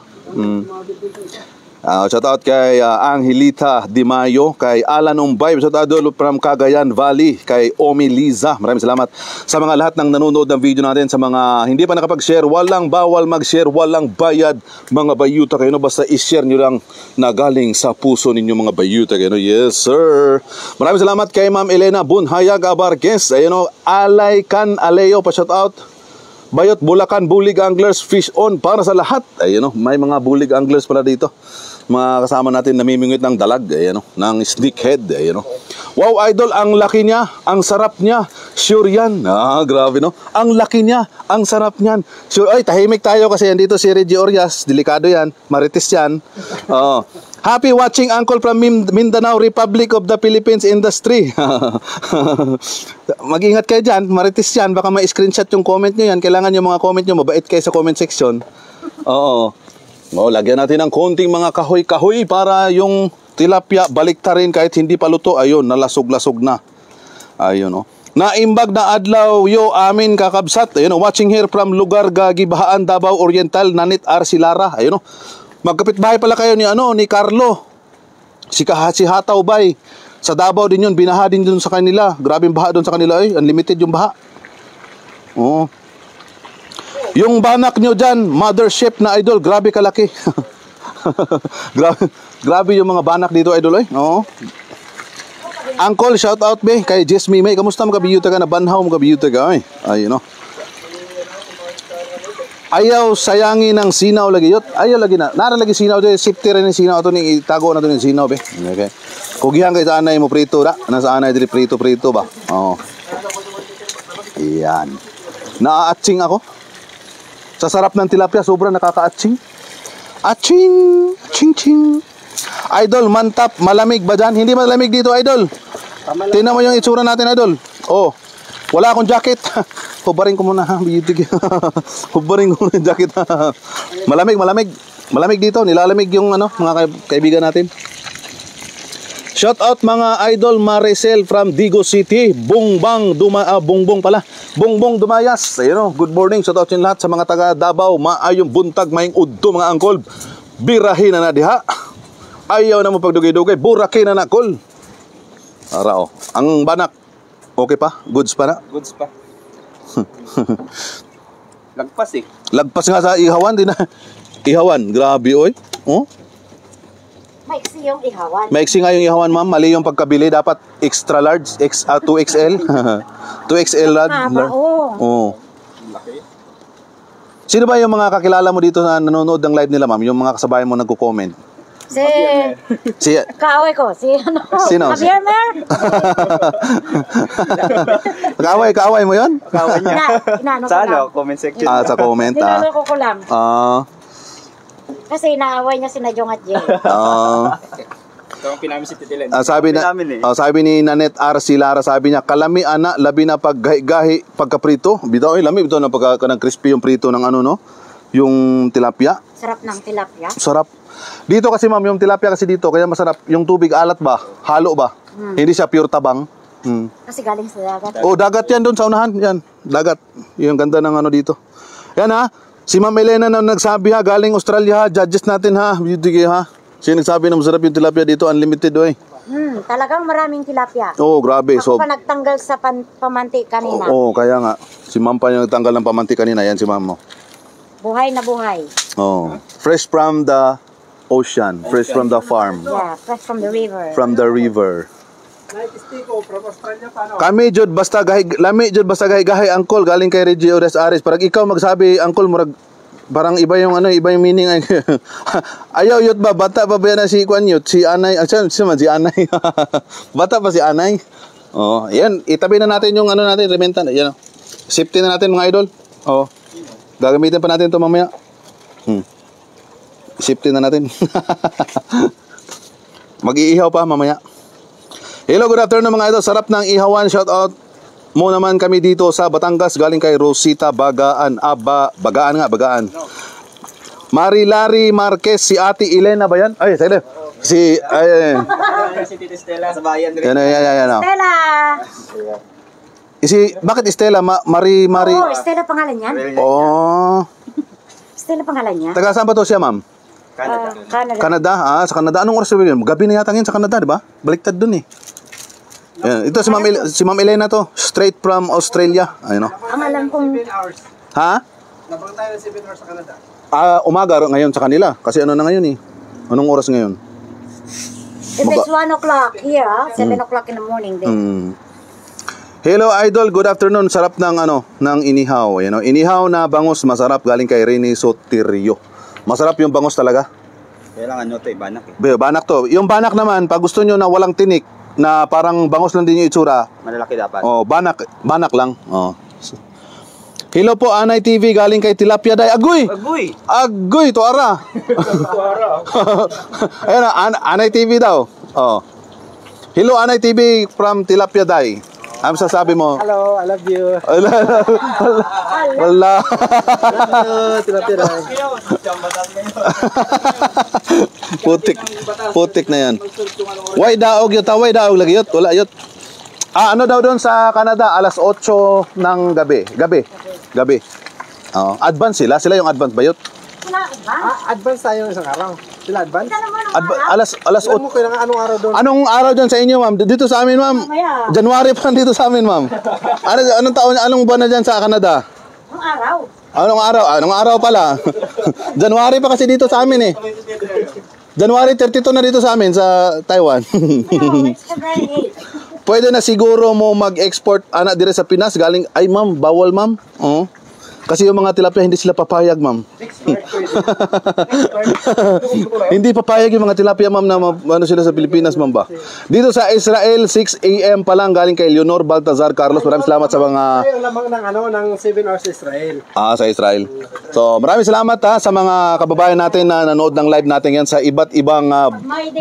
Shout out kay Angelita Di Mayo, kay Alan Umbay, shout out from Cagayan Valley, kay Omi Liza. Maraming salamat sa mga lahat ng nanonood ng video natin. Sa mga hindi pa nakapag-share, walang bawal mag-share, walang bayad mga bayuta kayo, no? Basta i-share nyo lang na galing sa puso ninyo mga bayuta kayo, no? Yes sir. Maraming salamat kay Ma'am Elena Bunhayag Abarques, ayun, no? Alay Kan Aleo, pa shout out. Bayot Bulacan Bulig Anglers, fish on para sa lahat. Ayun, no? May mga bulig anglers pala dito. Mga kasama natin namimingwit ng dalag, ayun, no? Ng sneakhead, ayun, no? Wow, idol, ang laki niya, ang sarap niya. Sure yan. Grabe, no? Ang laki niya, ang sarap niyan. Sure, ay, tahimik tayo kasi andito si Reggie Orias. Delikado yan, marites yan. Happy watching Uncle from Mindanao, Republic of the Philippines Industry. Mag-ingat kayo dyan, marites yan. Baka may screenshot yung comment nyo yan. Kailangan yung mga comment nyo, mabait kayo sa comment section. Oo. Lagyan natin ng konting mga kahoy-kahoy para yung tilapia baliktarin kahit hindi pa luto. Ayun, nalasog-lasog na. Ayun, oh. Naimbag na adlaw yo amin kakabsat. Ayun, oh. Watching here from lugar Gibahaan, Davao Oriental, Nanit Arsilara. Ayun, oh. Magkapit-bahay pala kayo ni ni Carlo. Si Hataw Bay. Sa Davao din yun, binaha din dun sa kanila. Grabing baha dun sa kanila, unlimited yung baha. Oo. Yung banak nyo dyan, mothership na idol, grabe kalaki. grabe yung mga banak dito, idol, Oo. Uncle, shout out be kay Jess Mimay. Kamusta mga biyuta ka na banhaw mga biyuta ka, Ayun, no. Ayaw sayangi ng sinaw lagi yot. Ayaw lagi na. Nara lagi sinaw dyan. Safety rin yung sinaw. Ito ni itago na ito yung sinaw, be. Okay. Kugihan kayo sa anay mo prito, da. Nasa anay dili prito ba? Oo. Ayan. Naaatsing ako. Sa sarap ng tilapia, sobrang nakaka-atsing. Atsing! Ching-ching! Idol, mantap. Malamig ba dyan? Hindi malamig dito, idol. Tingnan mo yung itsura natin, idol. Oh. Wala akong jacket. Hubarin ko muna, ha. Hubarin ko muna yung jacket, ha. Malamig. Malamig dito. Nilalamig yung mga kaibigan natin. Shout out mga idol Maricel from Digo City. Bongbong Dumayas. Ayun, good morning. Shout out yung lahat sa mga taga Davao. Maayong buntag, maayong udto mga angkol. Birahin na diha. Ayaw na mo pagdugay-dugay. Burakin na nakol. Ara, ang banak. Okay pa? Goods pa na? Goods pa. Lagpas Lagpas nga sa ihawan din na. Ihawan, grabe oy. Oh? Maiksi yung ihawan. Maiksi nga yung ihawan, ma'am. Mali yung pagkabili. Dapat extra large, 2XL. 2XL large. Oh. Sino ba yung mga kakilala mo dito na nanonood ng live nila, ma'am? Yung mga kasabayan mo nagko-comment? Si kaaway ko, Sino? Javier Mer. Kaaway mo yun? Kaaway niya. Sa comment section. Sa comment. Niloloko ko lang. Kasi inaaway niya si Najong at Jay. Ito ang pinamin si Titilen. Sabi ni Nanette Arsilara, sabi niya, kalami ana, labi na paggahi pagkaprito. Bitaw, lami, bitaw na pagka crispy yung prito ng yung tilapia. Sarap ng tilapia. Sarap. Dito kasi ma'am, yung tilapia kasi dito, kaya masarap. Yung tubig alat ba? Halo ba? Hindi siya pure tabang. Kasi galing sa dagat. Dagat yan doon sa unahan. Yan, dagat. Yung ganda ng dito. Yan ha. Si Ma'am Elena na nagsabi ha, galing Australia ha. Judges natin ha. Beauty ha. Siya nagsabi na masarap yung tilapia dito. Unlimited Talagang maraming tilapia. Grabe. Ako pa nagtanggal sa pamanti kanina. Kaya nga. Si Ma'am pa yung nagtanggal ng pamanti kanina. Yan si Ma'am mo. Buhay na buhay. Fresh from the ocean. Fresh from the farm. Yeah, fresh from the river. From the river. Naitistiko from Australia pa, no? Kami jud basta gahi uncle galing kay Reggie Ores Ares. Parang ikaw magsabi uncle murag parang iba yung iba yung meaning. Ayaw yut ba bata pa ba na si Kwan yut si Anay. Si Anay. Bata pa si Anay. Yan itabi na natin yung natin rementa. Yan. Safety na natin mga idol. Gagamitin pa natin ito mamaya. Safety na natin. Mag-iihaw pa mamaya. Hello, good afternoon mga idol. Sarap ng ihawan. Shout out mo naman kami dito sa Batangas. Galing kay Rosita Bagaan. Bagaan. Marilari Marquez, si Ate Elena ba yan? Ay, sige. Si Tita Stella sa bayan rin. yan. Stella! Bakit Estela? Mari. Oo, Stella pangalan yan. Oh. Stella pangalan niya. Taga saan ba to siya, ma'am? Canada. Canada. Sa Canada. Anong oras ba yun? Gabi na yata ngayon sa Canada, di ba? Baliktad dun eh. Yan. Ito si Ma'am Elena to. Straight from Australia. Ayun, no? Ang alam kong 7 hours. Ha? Nabang tayo ng 7 hours sa Canada. Umaga ngayon sa kanila. Kasi ano na ngayon eh. Anong oras ngayon? if it's 1 o'clock here, 7 o'clock in the morning then. Hello idol, good afternoon. Sarap ng ng inihaw, Inihaw na bangus, masarap, galing kay Rene Sotirio. Masarap yung bangus talaga. Kailangan nyo ito, banak eh. Banak to. Yung banak naman, pag gusto nyo na walang tinik, na parang bangus lang din yung itsura. Malalaki dapat. Oh, banak lang. Oh. Hello po, Anay TV, galing kay Tilapia Day. Agoy, to ara. Ayun na, Anay TV daw. Oh. Hello, Anay TV from Tilapia Day. Ano sasabi mo? Hello, I love you. Wala. Tira-tira. Putik na yan. Way daog lagi yut. Wala yut. Ano daw doon sa Canada, alas 8 ng gabi. Advance sila yung advance bayot. Wala ba? Advance tayo isang araw. Sila advance? Alas Alam mo 8. kailangan anong araw doon? Anong araw dyan sa inyo, ma'am? Dito sa amin, ma'am. January pa dito sa amin, ma'am. Anong taon, anong buwan na dyan sa Canada? Ang araw. Anong araw pala? January pa kasi dito sa amin eh. January 32 na dito sa amin sa Taiwan. It's February 8. Pwede na siguro mo mag-export dire sa Pinas galing ma'am, bawal ma'am. Kasi yung mga tilapia hindi sila papayag, ma'am. Hindi papayag yung mga tilapia, ma'am, na ano sila sa Pilipinas, ma'am ba? Dito sa Israel, 6 AM pa lang galing kay Leonor Baltazar Carlos. Maraming salamat sa mga Yung lamang ng 7 hours sa Israel. sa Israel. So, maraming salamat sa mga kababayan natin na nanood ng live natin yan sa iba't ibang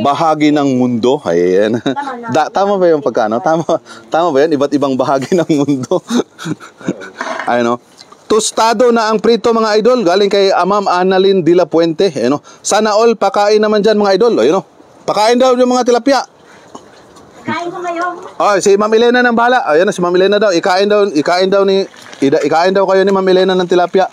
bahagi ng mundo. Ayan. Tama ba yung pagkano? Tama ba yan? Iba't ibang bahagi ng mundo. Ayun, no? Tostado na ang prito, mga idol, galing kay Ma'am Annalyn de la Puente. Ayun, no? Sana all pakain naman dyan, mga idol. Ayun, no? Pakain daw yung mga tilapia. Kain ko ngayon. Si Ma'am Elena nang bahala. Ayun, si Ma'am Elena daw. Ikain daw kayo ni Ma'am Elena ng tilapia.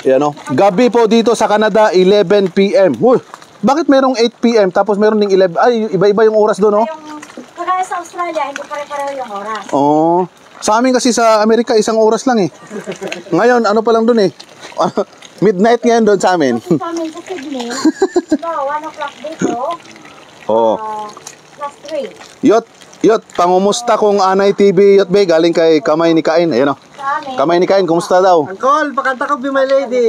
Ayan, no? Gabi po dito sa Canada, 11 PM. Uy, bakit merong 8 PM tapos meron ding 11? Ay, iba-iba yung oras doon, no? Kagaya sa Australia, hindi pare-pareho yung oras. Oh. Sa amin kasi sa Amerika, 1 oras lang eh. Ngayon, ano pa lang doon eh. Midnight ngayon doon sa amin. Sa amin sa Sydney, 1 o'clock dito, Oo. plus 3. Yot, pangumusta kong Anay TV, Yot Bay, galing kay Kamay ni Kain. Ayun, oh. Sa amin, Kamay ni Kain, kumusta daw? Uncle, pakanta ko Be My Lady.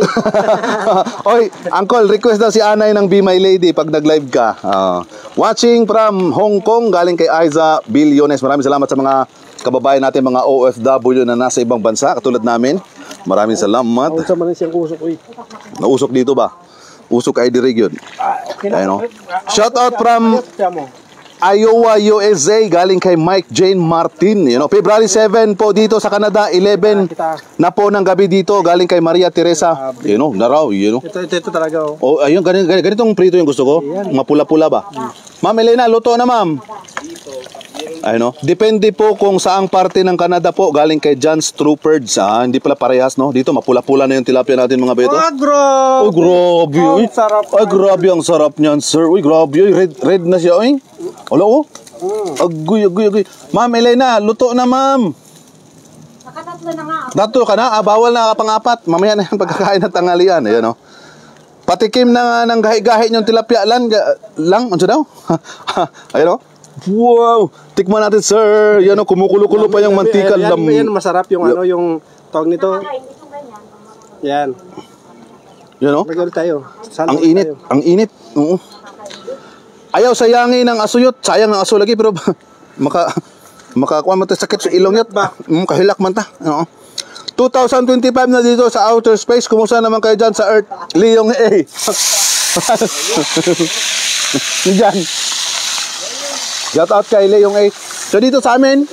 Oy, Uncle, request daw si Anay ng Be My Lady pag nag-live ka. Watching from Hong Kong, galing kay Aiza Bilyones. Maraming salamat sa mga kababayan natin, mga OFW na nasa ibang bansa, katulad namin. Maraming salamat. Ang sama rin siyang usok, uy. Nausok dito ba? Usok ID region. Ayun, oh. Shout out from Iowa, USA, galing kay Mike Jane Martin. February 7 po dito sa Canada, 11 na po ng gabi dito, galing kay Maria Teresa. Naraw, Ito talaga, oh. Ayun, ganitong prito yung gusto ko. Mapula-pula ba? Ma'am Elena, luto na, ma'am. Ayun, depende po kung saang parte ng Canada po, galing kay John's Trooperds. Hindi pala parehas, no? Dito, mapula-pula na yung tilapia natin, mga beto. Grabe! Oh, grabe, uy. Sarap. Ay, grabe, ang sarap niyan, sir. Uy, grabe, uy. Red na siya, uy. Wala, oh. Agoy. Ma'am Elena, luto na, ma'am. nakatatlo na nga. Dato ka na, bawal na pang-apat. Mamaya na yung pagkakain ng tanghalian. Ayan, oh. Patikim na ng gahi-gahi yung tilapia lang. Ano daw? Ayun, oh. Wow! Tikman natin, sir. Yan, oh, kumukulo-kulo pa yung mantika. Yan, masarap yung yung tawag nito. Yan. Yan, oh. Mag-ulit tayo. Ang init. Ang init. Oo. Ayaw sayangin ng asuyot. Sayang ang aso lagi, pero makakuha mo tayo sakit sa ilong yat. Kahilak man ta. Oo. 2025 na dito sa outer space. Kumusta naman kayo dyan sa Earth? Leong A. Diyan. Shout out kay Leong A. So dito sa amin,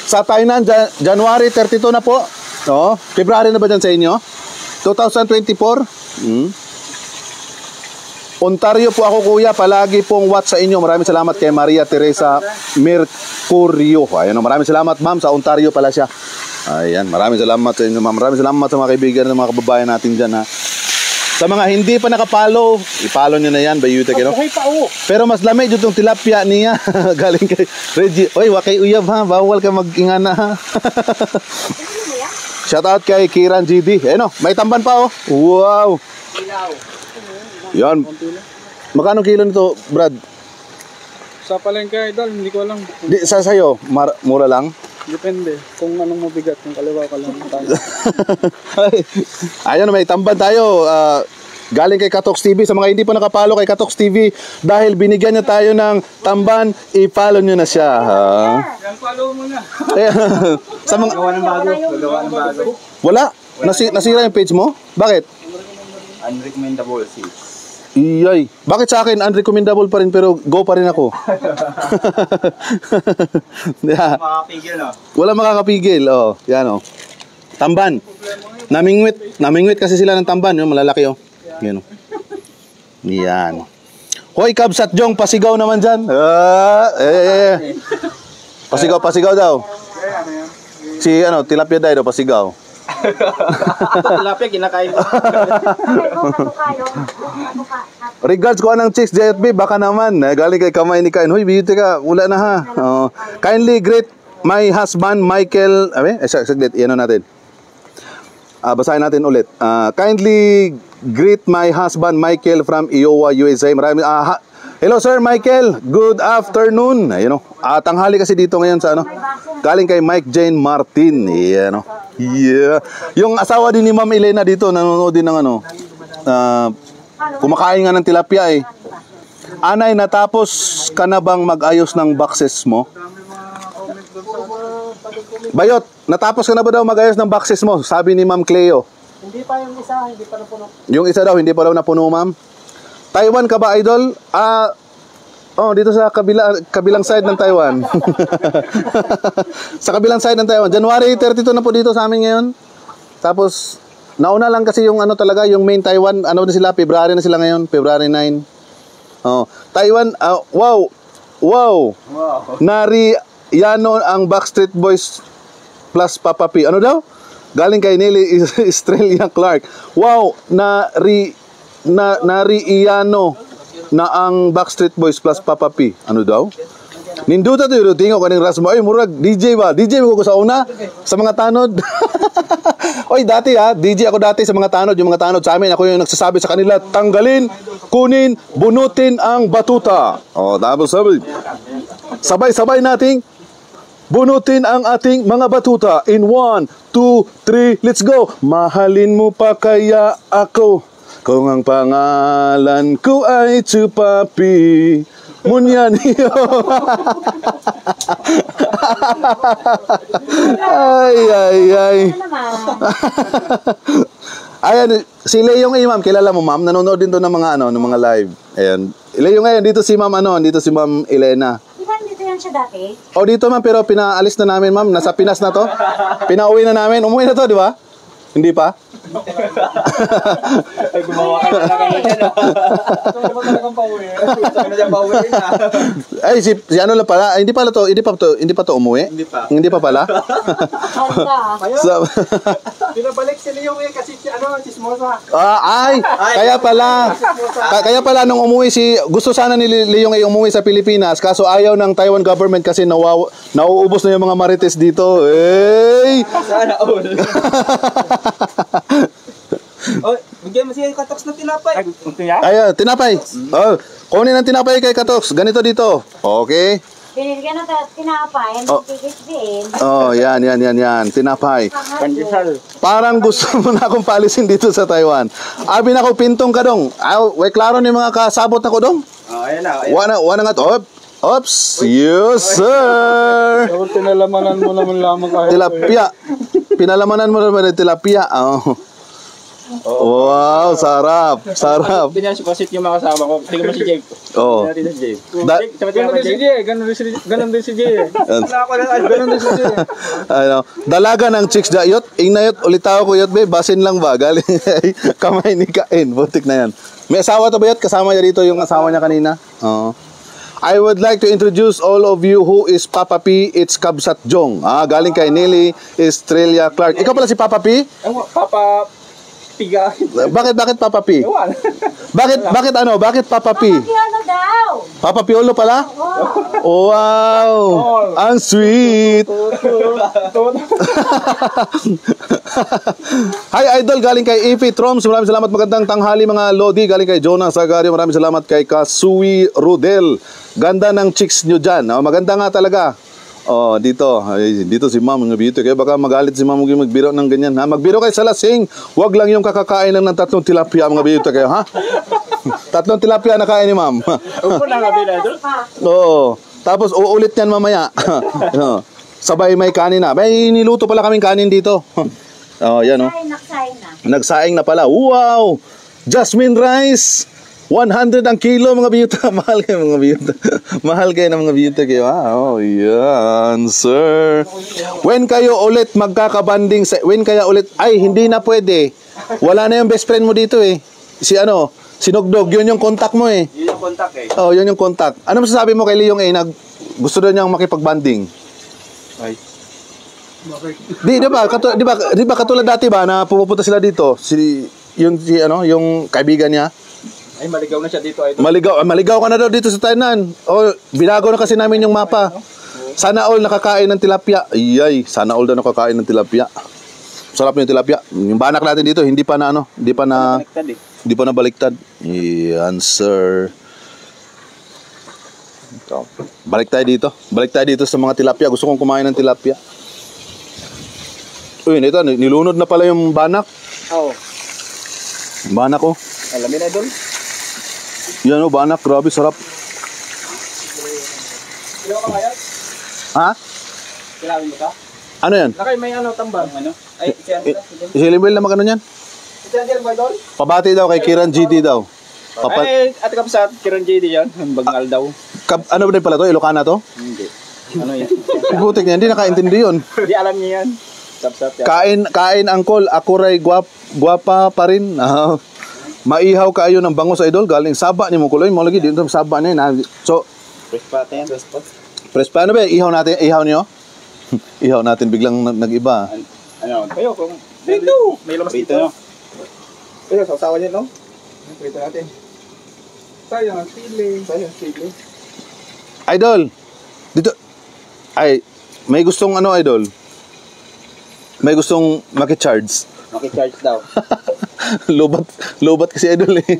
sa Tainan, January 32 na po. No? February na ba dyan sa inyo? 2024. Ontario po ako kuya, palagi pong watch sa inyo. Maraming salamat kay Maria Teresa Mercurio. Ayun, maraming salamat ma'am, sa Ontario pala siya. Ayan, maraming salamat sa inyo ma'am. Maraming salamat sa mga kaibigan ng mga kababayan natin dyan ha. Sa mga hindi pa nakapollow, i-follow nyo na yan, Bayutek, you know? Pero mas lamig yung tilapia niya. Galing kay Reggie. Oy, wakay uyab ha, bawal ka mag-ingana ha. Shout out kay Kiran GD. Ayun, may tamban pa oh. Wow. Yan. Magkano kilo nito, Brad? Sa palengke, idol, hindi ko alam. Di, sa sayo, mura lang? Depende kung anong mabigat, kung kaliwa ka lang tayo. Ayun, may tamban tayo. Galing kay Katox TV. Sa mga hindi pa nakapalo kay Katox TV, dahil binigyan niya tayo ng tamban, i-follow nyo na siya. Yan, follow mo na. Sa mga... Gawa ng bago. Wala? Nasira yung page mo? Bakit? Unrecommendable sis. Iyay. Bakit sa akin unrecommendable pa rin pero go pa rin ako? Yeah. Makakapigil no? Wala makakapigil. Oh, yan oh. Tamban. Namingwit kasi sila ng tamban, yung malalaki oh. Yan oh. Yan. Hoy, Cubs at Jong, pasigaw naman dyan. Pasigaw daw. Si Tilapia Day daw, pasigaw. Tilapia, kinakain mo. Regards ko anong chicks, JFB, baka naman. Galing kay kamay ni Kain. Hoy, beauty ka, wala na ha. Kindly greet my husband, Michael. Saglit, iyan natin. Basahin natin ulit. Kindly greet my husband, Michael from Iowa, USA. Maraming, hello sir Michael, good afternoon. Ayun tanghali kasi dito ngayon sa galing kay Mike Jane Martin. Ayan yeah. Yung asawa din ni Ma'am Elena dito nanonood din ng kumakain nga ng tilapia eh. Anay, natapos ka na bang mag-ayos ng boxes mo? Bayot, natapos ka na ba daw mag-ayos ng boxes mo? Sabi ni Ma'am Cleo. Hindi pa yung isa, hindi pa napuno. Yung isa daw, hindi pa daw napuno, ma'am. Taiwan ka ba, idol? Dito sa kabilang side ng Taiwan. Sa kabilang side ng Taiwan. January 32 na po dito sa amin ngayon. Tapos, nauna lang kasi yung talaga, yung main Taiwan, na sila, February na sila ngayon, February 9. Taiwan, wow. Nari, Yano ang Backstreet Boys plus Papa P. Ano daw? Galing kay Nelly Estrella Clark. Wow, Nari Iyano na ang Backstreet Boys plus Papa P. Ano daw? Ninduta to yung tingo kaning rasmo. Ay, murag DJ ba? DJ mo ko sa una sa mga tanod. Oy, dati DJ ako dati sa mga tanod. Yung mga tanod sa amin, ako yung nagsasabi sa kanila, tanggalin, kunin, bunutin ang batuta. Tapos sabay nating bunutin ang ating mga batuta in 1, 2, 3, let's go. Mahalin mo pa kaya ako kung ang pangalan ko ay Chupapi. Munyan iyo. Ay. Ayan, si Leong ma'am, kilala mo ma'am, nanonood din to ng mga ng mga live. Ayan. Leong ngayon, dito si ma'am dito si Ma'am Elena. Dito yan siya dati? Dito ma'am, pero pinaalis na namin ma'am, nasa Pinas na to. Pinauwi na namin, umuwi na to, di ba? Hindi pa? Ay, gumawa ka na kayo dyan. Ito mo talagang pauwi. Ito na dyan pauwi na. Ay, si ano lang pala, hindi pa to umuwi? Hindi pa pala? Pinabalik si Leo kasi chismosa. Kaya pala nung umuwi gusto sana ni Leong umuwi sa Pilipinas, kaso ayaw ng Taiwan government kasi nauubos na yung mga marites dito. Hey! Sana all. Bigyan mo siya yung Katox na tinapay. Ay, tinapay. Kunin ang tinapay kay Katox. Ganito dito. Okay. Binigyan na tinapay, tigisbiin. Yan. Tinapay. Pandesal. Parang gusto mo na akong palisin dito sa Taiwan. Abi na ko pintong ka dong. Klaro ni mga kasabot na ko dong. Ayan na. Wana nga to. Oops. Yes, sir. Pinalamanan mo naman lamang kahit. Tilapia. Pinalamanan mo naman ng tilapia. Wow, sarap. Sarap. Ganyan si Pasit yung mga kasama ko. Tingnan mo si Jake. Oo. Tingnan natin si Jake. Da- Ganun din si Jake. Ganun din si Jake. Wala ko lang. Ganun din si Jake. Ano, dalaga ng chicks da yot. Ingnayot ulit ako yot be, basin lang ba? Galing kamay ni Kain. Butik na yan. May asawa to ba yot? Kasama niya dito yung asawa niya kanina. Oo. I would like to introduce all of you who is Papa P. It's Kabsat Jong. Galing kay Nelly Estrella Clark. Ikaw pala si Papa P? Papa Piga. Bakit Papa P? Ewan. Bakit Papa P? Ano daw? Papa Piolo pala? Wow! Ang sweet! Hi Idol, galing kay Ifi Troms. Maraming salamat, magandang tanghali mga Lodi. Galing kay Jonah Sagario. Maraming salamat kay Kasui Rudel. Ganda ng chicks nyo dyan. Maganda nga talaga. Dito. Dito si Ma'am. Kaya baka magalit si Ma'am kung magbiro ng ganyan. Magbiro kayo sa lasing. Huwag lang yung kakakain lang ng 3 tilapia mga biyuto kayo. 3 tilapia na kain ni Ma'am. Upo na nga binado. Oo. Tapos uulit yan mamaya. Sabay may kanin na. May niluto pala kaming kanin dito. Yan Ay, naksain na. Nagsaing na pala. Wow! Jasmine rice! 100 ang kilo mga biyuta. Mahal kayo mga biyuta. Mahal kayo ng mga biyuta kayo. Wow, yan, sir. When kayo ulit magkakabanding when kaya ulit, ay, hindi na pwede. Wala na yung best friend mo dito eh. Si Nogdog, yun yung contact mo eh. Yun yung contact eh. Yun yung contact. Ano masasabi mo kay Leong gusto daw niyang makipagbanding? Ay. Di ba katulad dati ba na pumupunta sila dito? Yung kaibigan niya? Ay, maligaw na siya dito. Idol. Maligaw ka na daw dito sa Tainan. Binago na kasi namin yung mapa. Sana all nakakain ng tilapia. Sana all daw nakakain ng tilapia. Sarap yung tilapia. Yung banak natin dito, hindi pa na baliktad. Yan, sir. Balik tayo dito sa mga tilapia. Gusto kong kumain ng tilapia. Ito, nilunod na pala yung banak. Oo. Banak ko. Alamin na doon. Yan banak. Grabe, sarap. Kailan ka kaya? Ha? Kailangan mo ka? Ano yan? Nakay may tambang. Ay, Si Limwell na magano yan? Si Angel mo doon? Pabati daw kay Kiran GT daw. Ay, ate Kapsat, Kiran JD yan. Bagnal daw. Ano ba din pala to? Ilocana to? Hindi. Ano yan? Butik niya, hindi nakaintindi yun. Hindi alam niya yan. Kapsat yan. Kain angkol, akuray guwapa pa rin. Maihaw kaayo ng bangos idol, galing Saba ni mo kuloy mo lagi dito sa Saba na yun. So, Fresh pa yan. press pa ano ba? Ihaw niyo? Ihaw natin biglang nag-iba. Ano? Kayo kung dito. May lamas dito. Pero sasawa niya no? Prito natin. Sayang feeling. Idol. Dito. Ay, may gustong idol. May gustong maki-charge. Maki-charge daw. Lobat kasi idol eh.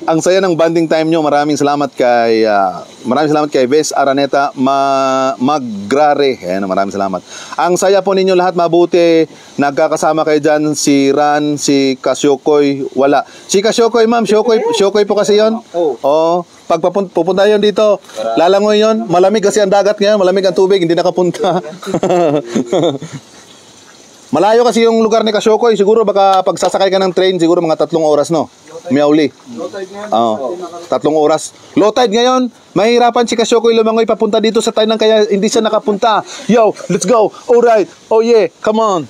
Ang saya ng bonding time nyo. Maraming salamat kay Ves Araneta Magrare. Ayan, maraming salamat. Ang saya po ninyo lahat, mabuti. Nagkakasama kayo dyan, si Ran, si Kasyokoy, wala. Si Kasyokoy, ma'am, Syokoy po kasi yon. Oo. Pag pupunta yun dito, lalangoy yun. Malamig kasi ang dagat ngayon, malamig ang tubig, hindi nakapunta. Malayo kasi yung lugar ni Kasyokoy. Siguro baka pag sasakay ka ng train, siguro mga 3 oras, no? Miauli. Low tide ngayon. Oo. 3 oras. Low tide ngayon. Mahirapan si Kasyokoy lumangoy papunta dito sa Tainan kaya hindi siya nakapunta. Yo, let's go. Alright. Oh yeah. Come on.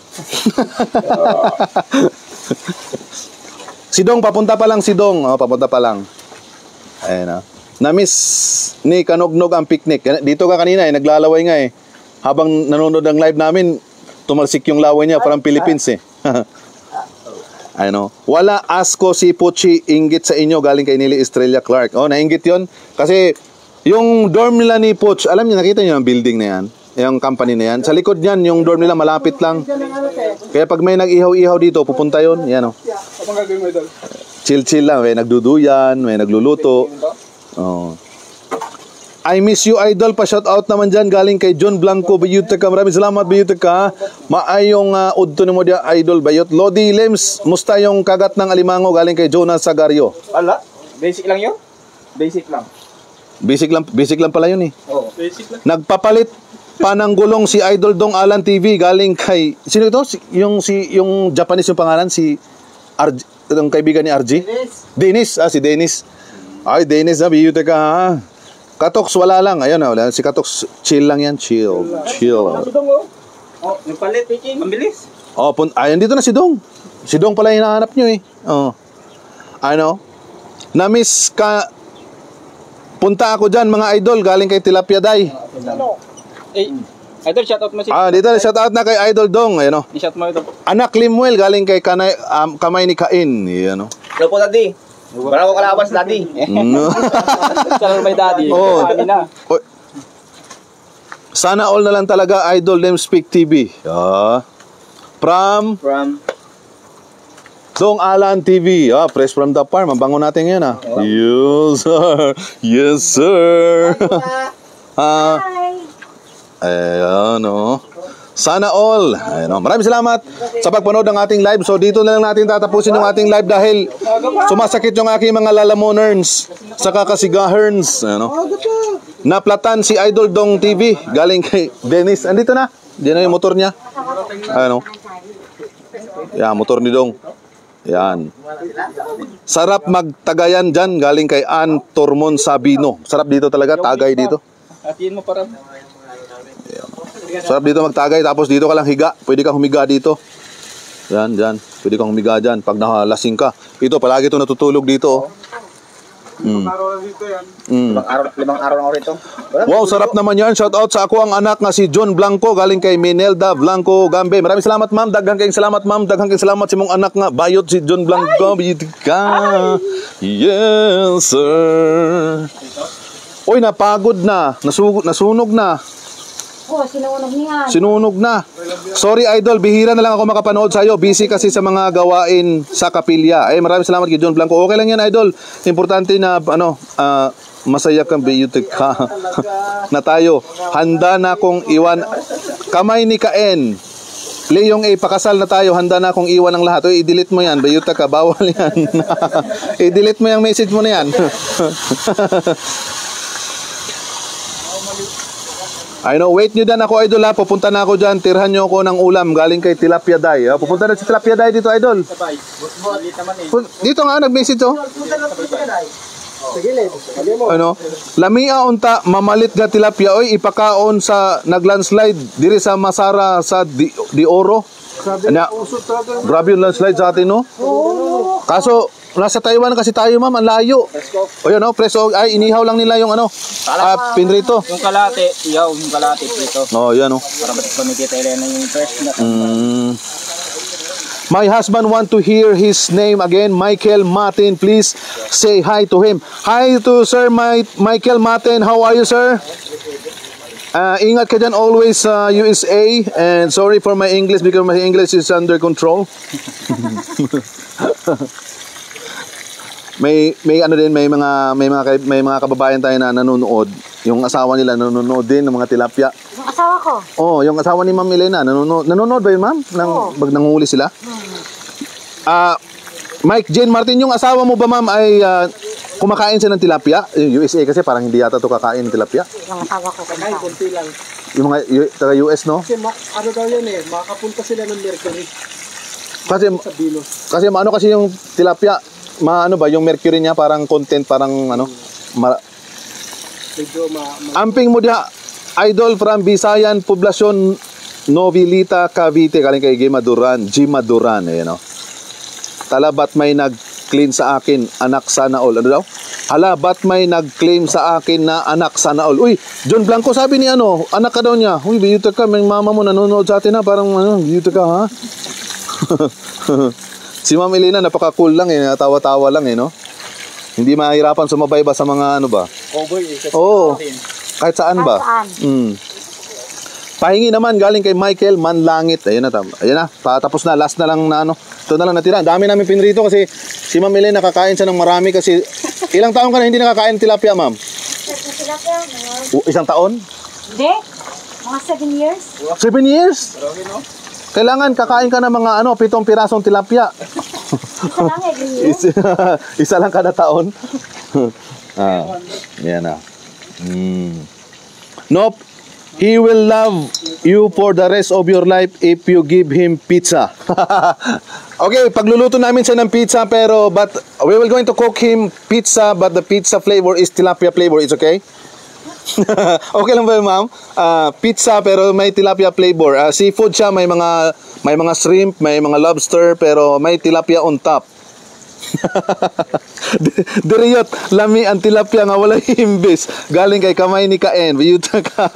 Sidong, papunta pa lang Sidong. Papunta pa lang. Ayan na. Na-miss ni Kanognog ang picnic. Dito ka kanina naglalaway nga Habang nanonood ng live namin, tumalsik yung laway niya, parang Philippines Ano, wala asko si Puchi, inggit sa inyo, galing kay Nelly Estrella Clark. Nainggit yon kasi yung dorm nila ni Puch, alam niyo, nakita niyo yung building na yan, yung company na yan, sa likod niyan, yung dorm nila malapit lang. Kaya pag may nag-ihaw-ihaw dito, pupunta yon, yan Kapag gagawin mo idol? Chill lang, may nagduduyan, may nagluluto. I miss you idol, pa shout out naman dyan galing kay John Blanco Bayuteka. Maraming salamat Bayuteka. Maayong udto ni mo dia idol Bayot. Lodi Lems, musta yung kagat ng alimango galing kay Jonas Sagario. Ala, basic lang yun? Basic lang Basic lang pala yun Oo, basic lang. Pananggulong si Idol Dong Alan TV galing kay sino ito? Yung Japanese yung pangalan si RJ, yung kaibigan ni RJ. Dennis, si Dennis. Ay, Dennis, biyute ka ha. Katoks wala lang. Ayun wala si Katoks, chill lang yan, chill. Oh, yung palit, Piking. Mabilis. Oh, dito na si Dong. Si Dong pala yung hinahanap nyo eh. Oh. Na-miss ka. Punta ako dyan mga idol galing kay Tilapia Day. Idol, shoutout mo si... Dito shoutout na kay Idol Dong. Ayan o. I-shout mo ito. Anak Limuel galing kay Kamay ni Kain. Ayan o. Hello po, Daddy. Wala ko kalaban sa Daddy. Shout may daddy. Oh. Kami na. Sana all na lang talaga Idol Them Speak TV. From Dong Alan TV. Fresh from the farm. Ang bango natin ngayon Yes sir. Yes sir. Hi! Ayan Sana all. Ayan Maraming salamat sa pagpanood ng ating live. So dito na lang natin tatapusin yung ating live dahil sumasakit yung aking mga lalamoners sa kakasigaherns. Naplatan si Idol Dong TV galing kay Dennis. Andito na. Diyan na yung motor niya. Yan, motor ni Dong. Yan. Sarap magtagayan dyan galing kay Ann Tormon Sabino. Sarap dito talaga, tagay dito. Atiin mo para. Sarap dito magtagay, tapos dito ka lang higa. Pwede kang humiga dito. Yan, dyan. Pwede kang humiga dyan pag nakalasing ka. Ito, palagi ito natutulog dito. Limang araw na ako rito. Wow, sarap naman yan. Shout out sa ako ang anak nga si John Blanco galing kay Minelda Blanco Gambe. Maraming salamat ma'am. Daghang kayong salamat ma'am. Daghang kayong salamat sa mong anak nga bayot si John Blanco. Yes sir. Oy, napagod na. Nasunog na. Sinunog na. Sorry Idol, bihira na lang ako makapanood sa iyo. Busy kasi sa mga gawain sa kapilya. Maraming salamat kay John Blanco. Okay lang yan Idol. Importante na masaya kang beauty ka na tayo. Handa na kong iwan. Kamay ni Kaen. Leong pakasal na tayo. Handa na kong iwan ang lahat. I-delete mo yan. Bayuta ka. Bawal yan. I-delete mo yung message mo na yan. Wait nyo dyan ako Idol pupunta na ako dyan, tirhan nyo ako ng ulam galing kay Tilapia Day. Pupunta na si Tilapia Day dito Idol. Dito nga, nag-message Lamia unta, mamalit ga tilapia ipakaon sa naglandslide diri sa Masara sa Di Oro. Grabe yung landslide sa atin Kaso nasa Taiwan kasi tayo ma'am, ang layo. Preso, inihaw lang nila yung pinrito. Yung kalate, yung kalate prito. Yan Para makikita nila yung fresh na. My husband want to hear his name again, Michael Martin. Please say hi to him. Hi to Sir Michael Martin. How are you, sir? Ingat ka dyan always sa USA. And sorry for my English because my English is under control. may mga kababayan tayo na nanonood. Yung asawa nila nanonood din ng mga tilapia. Yung asawa ko? Yung asawa ni Ma'am Elena nanonood ba yun ma'am? Pag nanghuli sila? Mike Jane Martin, yung asawa mo ba ma'am ay kumakain siya ng tilapia? Yung USA kasi parang hindi yata to kakain ng tilapia. Yung asawa ko Kakain, konti lang. Yung mga taga US Kasi daw yan makapunta sila ng Mercury. Kasi kasi yung tilapia, yung mercury niya parang content amping mo diha Idol from Bisayan Poblacion Novilita Cavite galing kay Gima Duran. Talabat may nag-claim sa akin anak sana all. Ano daw? Hala, ba't may nag-claim sa akin na anak sana all? Uy, John Blanco sabi ni anak ka daw niya. Uy, biyuta ka, may mama mo nanonood sa atin parang biyuta ka ha. Si Ma'am Elena napaka-cool lang natawa-tawa lang Hindi mahirapan sumabay ba sa mga kahit saan ba? Pahingi naman galing kay Michael Manlangit. Ayun na, patapos na, last na lang na ito na lang natira. Dami namin pinrito kasi si Ma'am Elena nakakain siya ng marami kasi ilang taon ka na hindi nakakain tilapia, ma'am? Tilapia, Isang taon? Hindi, mga 7 years. 7 years? Kailangan kakain ka ng mga 7 pirasong tilapia. Isa lang Isa lang kada taon. Yan na. Nope. he will love you for the rest of your life if you give him pizza. Okay, pagluluto namin siya ng pizza but we will going to cook him pizza but the pizza flavor is tilapia flavor. It's okay? Okay lang ba yun, ma'am? Pizza pero may tilapia flavor. Seafood siya, may mga shrimp, may mga lobster pero may tilapia on top. Diriyot, lami ang tilapia nga wala imbis. Galing kay kamay ni Kaen. Biyuta ka.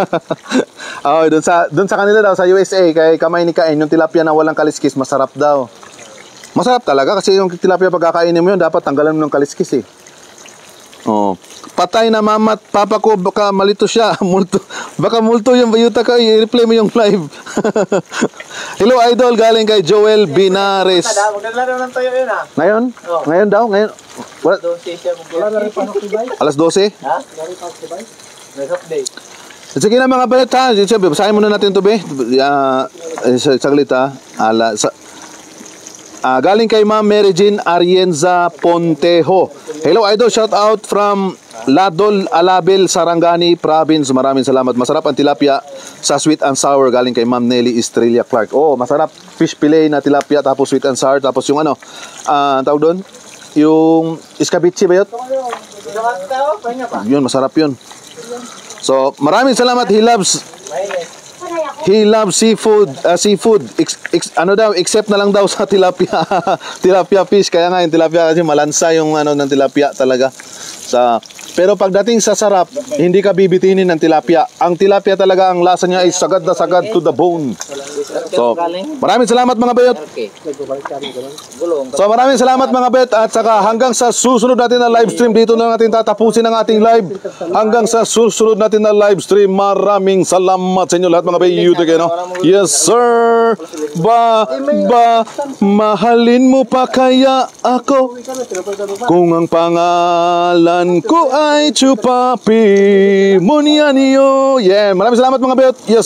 Oh, doon sa kanila daw sa USA kay kamay ni Kaen yung tilapia na walang kaliskis masarap daw. Masarap talaga kasi yung tilapia pagkakainin mo yun dapat tanggalan mo ng kaliskis eh. Oh. Patay na mama at papa ko, baka malito siya. Baka multo yung bayuta ka, i-replay mo yung live. Hello idol, galing kay Joel Binares. Maglalaro ng tayo yun Ngayon? Oh. Ngayon daw? Ngayon? What? Wala na rin panukibay. Alas 12? Ha? Wala rin panukibay. May update. Sige na mga bayot ha. Basahin muna natin ito be. Saglit ha. Galing kay Ma'am Mary Jean Arienza Pontejo. Hello idol, shout out from Ladol Alabel, Sarangani Province. Maraming salamat. Masarap ang tilapia sa sweet and sour. Galing kay Ma'am Nelly Estrella Clark. Oh, masarap. Fish fillet na tilapia tapos sweet and sour. Tapos yung tawag doon? Yung escabeche ba yun? Yun, masarap yun. So, maraming salamat. He loves seafood, except na lang daw sa tilapia. Tilapia fish, kaya nga yung tilapia kasi malansa yung ng tilapia talaga. Pero pagdating sa sarap, hindi ka bibitinin ng tilapia. Ang tilapia talaga, ang lasa niya ay sagad na sagad to the bone. So, maraming salamat mga bayot. So, maraming salamat mga bayot. At saka hanggang sa susunod natin na live stream, dito na natin tatapusin ang ating live. Hanggang sa susunod natin na live stream, maraming salamat sa inyo lahat mga bayot. Yes sir. Mahalin mo pa kaya ako kung ang pangalan ko ay Chupapi Munianio. Yeah, maraming salamat mga bayot. Yes.